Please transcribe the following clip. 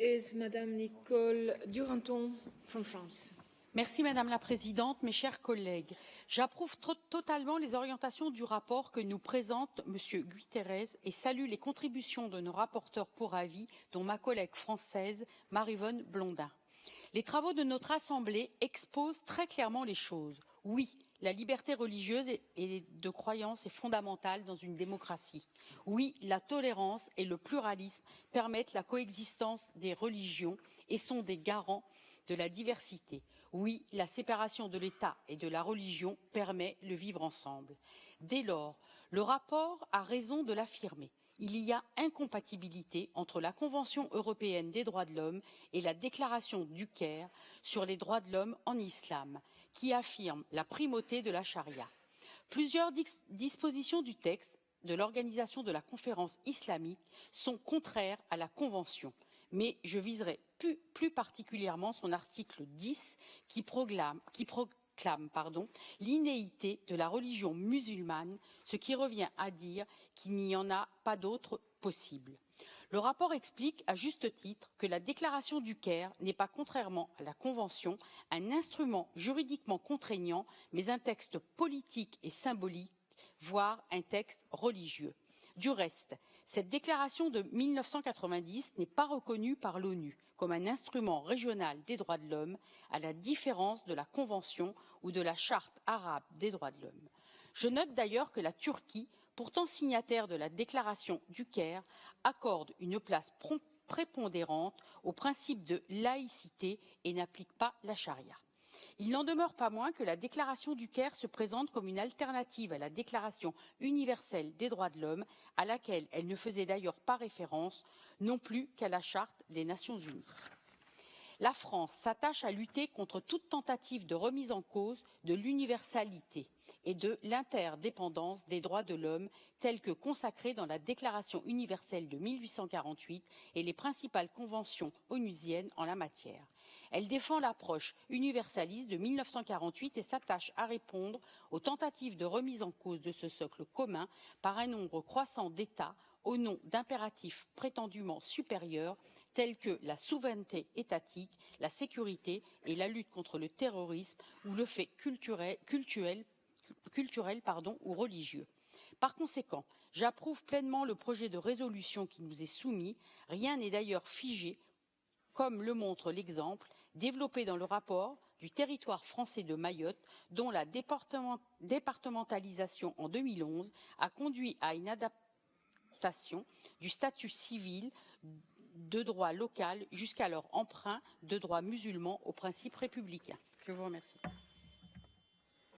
is Madame Nicole Duranton from France. Merci Madame la Présidente, mes chers collègues. J'approuve totalement les orientations du rapport que nous présente Monsieur Guiterres et salue les contributions de nos rapporteurs pour avis, dont ma collègue française Maryvonne Blondin. Les travaux de notre Assemblée exposent très clairement les choses. Oui, la liberté religieuse et de croyance est fondamentale dans une démocratie. Oui, la tolérance et le pluralisme permettent la coexistence des religions et sont des garants de la diversité. Oui, la séparation de l'État et de la religion permet le vivre ensemble. Dès lors, le rapport a raison de l'affirmer. Il y a incompatibilité entre la Convention européenne des droits de l'homme et la déclaration du Caire sur les droits de l'homme en islam, qui affirme la primauté de la charia. Plusieurs dispositions du texte de l'organisation de la conférence islamique sont contraires à la Convention, mais je viserai plus particulièrement son article 10 qui proclame l'innéité de la religion musulmane, ce qui revient à dire qu'il n'y en a pas d'autre possible. Le rapport explique à juste titre que la déclaration du Caire n'est pas, contrairement à la Convention, un instrument juridiquement contraignant, mais un texte politique et symbolique, voire un texte religieux. Du reste, cette déclaration de 1990 n'est pas reconnue par l'ONU comme un instrument régional des droits de l'homme, à la différence de la Convention ou de la Charte arabe des droits de l'homme. Je note d'ailleurs que la Turquie, pourtant signataire de la déclaration du Caire, accorde une place prépondérante au principe de laïcité et n'applique pas la charia. Il n'en demeure pas moins que la déclaration du Caire se présente comme une alternative à la Déclaration universelle des droits de l'homme, à laquelle elle ne faisait d'ailleurs pas référence, non plus qu'à la Charte des Nations unies. La France s'attache à lutter contre toute tentative de remise en cause de l'universalité et de l'interdépendance des droits de l'homme tels que consacrés dans la Déclaration universelle de 1848 et les principales conventions onusiennes en la matière. Elle défend l'approche universaliste de 1948 et s'attache à répondre aux tentatives de remise en cause de ce socle commun par un nombre croissant d'États au nom d'impératifs prétendument supérieurs tels que la souveraineté étatique, la sécurité et la lutte contre le terrorisme ou le fait culturel ou religieux. Par conséquent, j'approuve pleinement le projet de résolution qui nous est soumis. Rien n'est d'ailleurs figé, comme le montre l'exemple développé dans le rapport du territoire français de Mayotte, dont la départementalisation en 2011 a conduit à une adaptation du statut civil de droit local jusqu'à leur emprunt de droit musulman aux principes républicains. Je vous remercie.